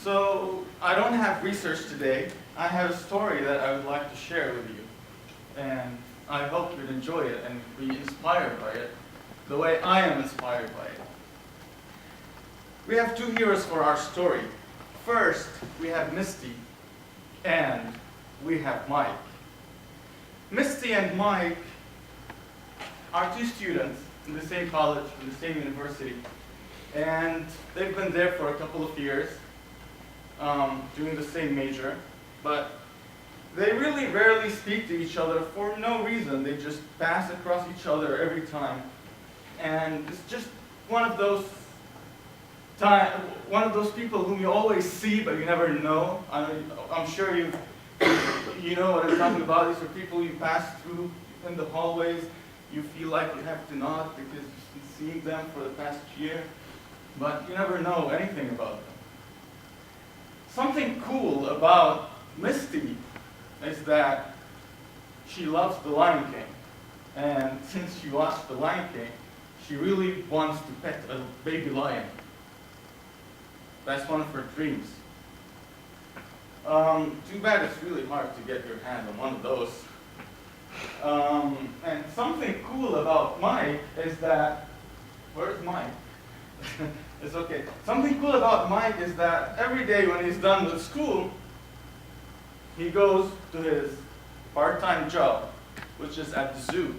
So I don't have research today. I have a story that I would like to share with you. And I hope you'd enjoy it and be inspired by it the way I am inspired by it. We have two heroes for our story. First, we have Misty and we have Mike. Misty and Mike are two students in the same college, in the same university. And they've been there for a couple of years, doing the same major. But they really rarely speak to each other for no reason. They just pass across each other every time. And it's just one of those people whom you always see but you never know. I'm sure you know what I'm talking about. These are people you pass through in the hallways. You feel like you have to nod because you've been seeing them for the past year, but you never know anything about them. Something cool about Misty is that she loves The Lion King. And since she watched The Lion King, she really wants to pet a baby lion. That's one of her dreams. Too bad it's really hard to get your hand on one of those. And something cool about Mike is that, where's Mike? It's okay. Something cool about Mike is that every day when he's done with school, he goes to his part-time job, which is at the zoo.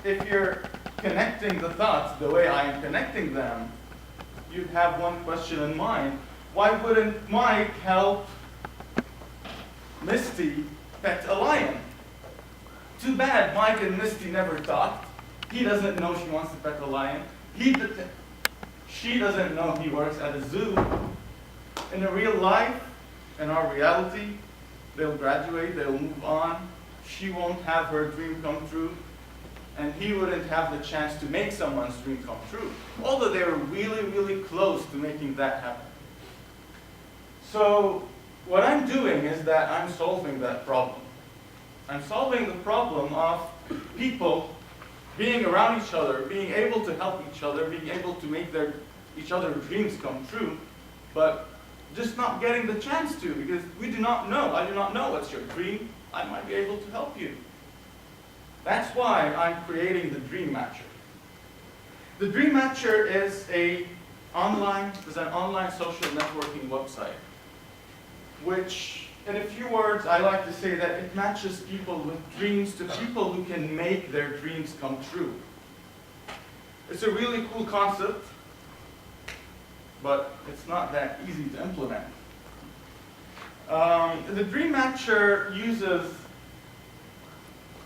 If you're connecting the thoughts the way I am connecting them, you'd have one question in mind. Why wouldn't Mike help Misty pet a lion? Too bad Mike and Misty never talked. He doesn't know she wants to pet a lion. She doesn't know he works at a zoo. In a real life, in our reality, they'll graduate, they'll move on. She won't have her dream come true. And he wouldn't have the chance to make someone's dream come true. Although they were really, really close to making that happen. So what I'm doing is that I'm solving that problem. I'm solving the problem of people being around each other, being able to help each other, being able to make each other's dreams come true, but just not getting the chance to, because we do not know. I do not know what's your dream. I might be able to help you. That's why I'm creating the Dream Matcher. The Dream Matcher is an online social networking website, which, in a few words, I like to say that it matches people with dreams to people who can make their dreams come true. It's a really cool concept, but it's not that easy to implement. The Dream Matcher uses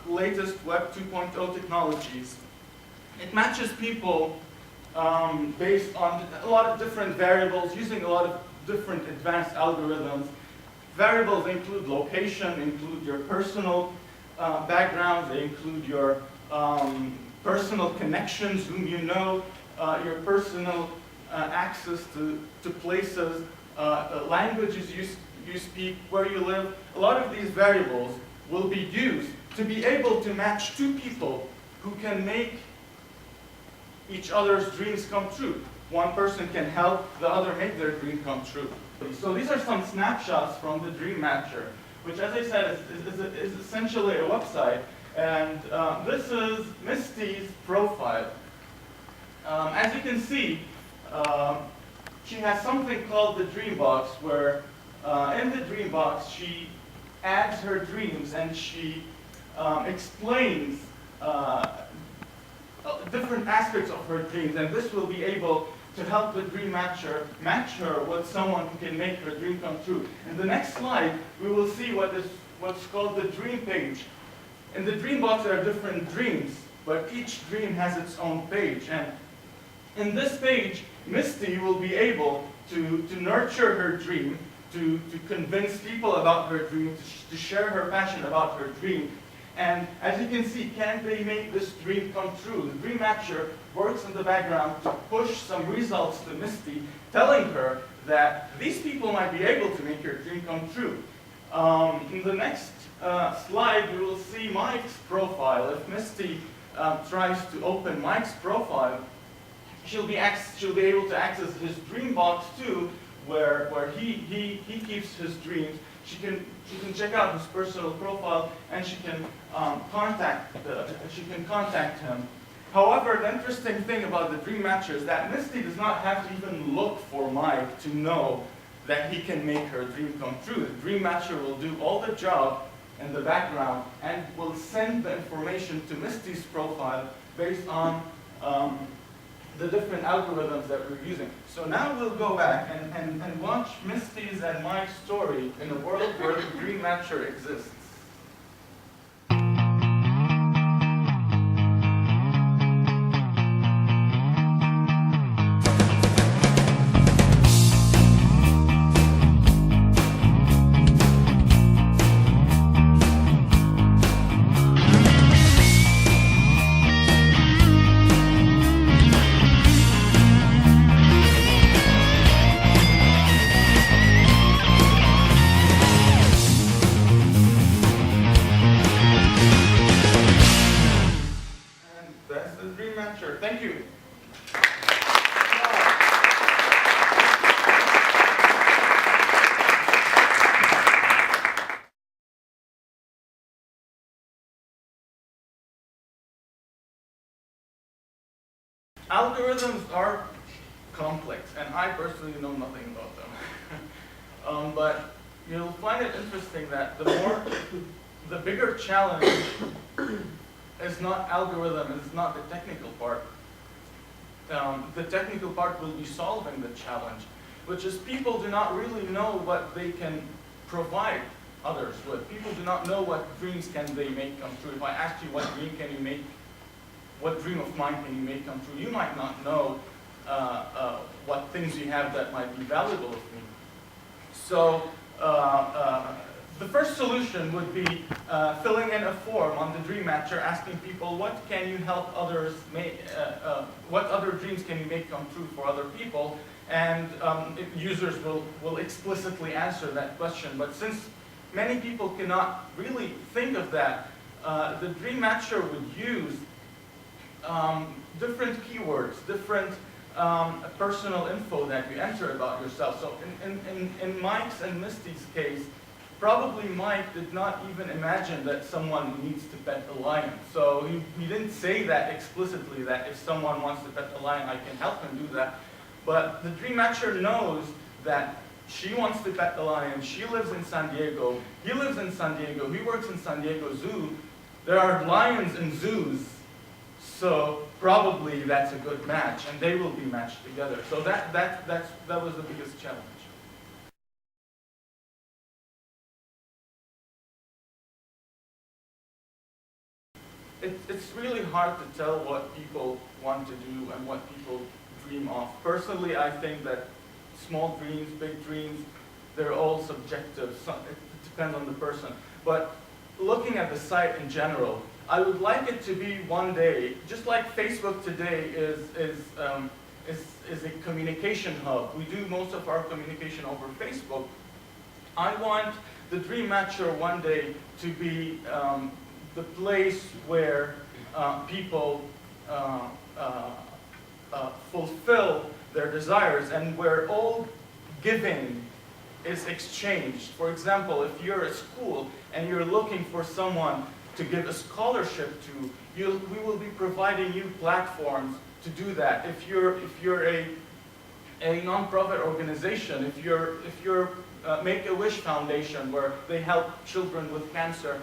latest Web 2.0 technologies. It matches people based on a lot of different variables, using a lot of different advanced algorithms. Variables include location, include your personal background, they include your personal connections, whom you know, your personal access to places, languages you speak, where you live. A lot of these variables will be used to be able to match two people who can make each other's dreams come true. One person can help the other make their dream come true. So these are some snapshots from the Dream Matcher, which, as I said, is essentially a website. And this is Misty's profile. As you can see, she has something called the Dream Box, where in the Dream Box she adds her dreams and she explains different aspects of her dreams, and this will be able to help the Dream Matcher match her with someone who can make her dream come true. In the next slide, we will see what's called the Dream Page. In the Dream Box, there are different dreams, but each dream has its own page. And in this page, Misty will be able to nurture her dream, to convince people about her dream, to share her passion about her dream. And as you can see, can they make this dream come true? The Dream Matcher works in the background to push some results to Misty, telling her that these people might be able to make her dream come true. In the next slide, we will see Mike's profile. If Misty tries to open Mike's profile, she'll be able to access his dream box too, where he keeps his dreams. She can check out his personal profile, and she can contact him. However, the interesting thing about the dream matcher is that Misty does not have to even look for Mike to know that he can make her dream come true. The dream matcher will do all the job in the background and will send the information to Misty's profile based on the different algorithms that we're using. So now we'll go back and watch Misty's and Mike's story in a world where the dream matcher exists. Thank you. Algorithms are complex, and I personally know nothing about them. But you'll find it interesting that the bigger challenge is not algorithm, it's not the technical part. The technical part will be solving the challenge, which is people do not really know what they can provide others with. People do not know what dreams can they make come true. If I asked you what dream can you make, what dream of mine can you make come true, you might not know what things you have that might be valuable to me. So the first solution would be filling in a form on the dream matcher, asking people what can you help others make, what other dreams can you make come true for other people, and users will explicitly answer that question. But since many people cannot really think of that, the dream matcher would use different keywords, different personal info that you enter about yourself. So in Mike's and Misty's case, probably Mike did not even imagine that someone needs to pet a lion. So he didn't say that explicitly, that if someone wants to pet a lion, I can help him do that. But the dream matcher knows that she wants to pet the lion. She lives in San Diego. He lives in San Diego. He works in San Diego Zoo. There are lions in zoos. So probably that's a good match, and they will be matched together. So that was the biggest challenge. It's really hard to tell what people want to do and what people dream of. Personally, I think that small dreams, big dreams, they're all subjective. It depends on the person. But looking at the site in general, I would like it to be one day, just like Facebook today is a communication hub. We do most of our communication over Facebook. I want the dream matcher one day to be the place where people fulfill their desires and where all giving is exchanged. For example, if you're a school and you're looking for someone to give a scholarship to, we will be providing you platforms to do that. If you're a non-profit organization, if you're Make-A-Wish Foundation, where they help children with cancer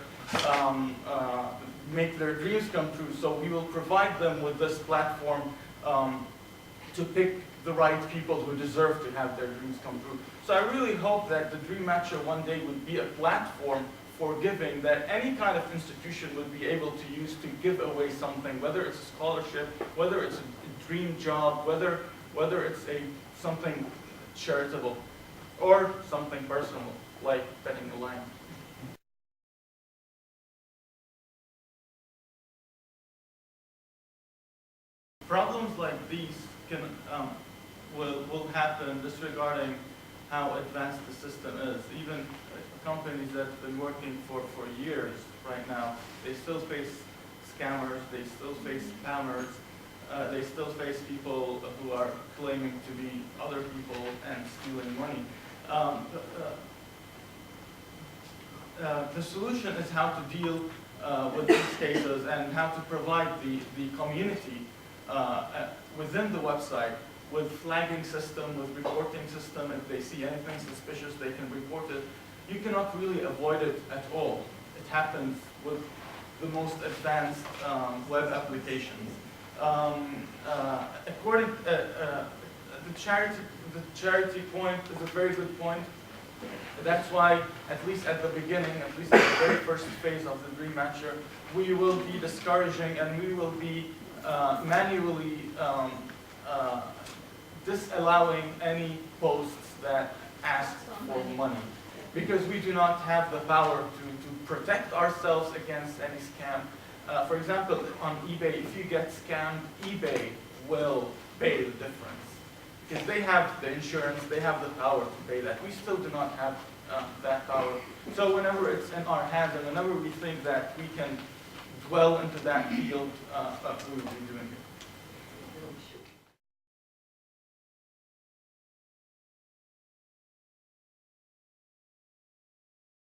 make their dreams come true, so we will provide them with this platform to pick the right people who deserve to have their dreams come true. So I really hope that the Dream Matcher one day would be a platform for giving that any kind of institution would be able to use to give away something, whether it's a scholarship, whether it's a dream job, whether it's something charitable, or something personal, like petting a lion. Problems like these will happen disregarding how advanced the system is. Even companies that have been working for years right now, they still face scammers, they still face spammers, they still face people who are claiming to be other people and steal stealing money. The solution is how to deal with these cases and how to provide the community within the website with flagging system, with reporting system. If they see anything suspicious, they can report it. You cannot really avoid it at all. It happens with the most advanced web applications. The charity point is a very good point. That's why, at least at the beginning, at least at the very first phase of the Dream Matcher, we will be discouraging and we will be manually disallowing any posts that ask for money, because we do not have the power to protect ourselves against any scam. For example, on eBay, if you get scammed, eBay will pay the difference. Because they have the insurance, they have the power to pay that. We still do not have that power. So whenever it's in our hands and whenever we think that we can dwell into that field, we will be doing it.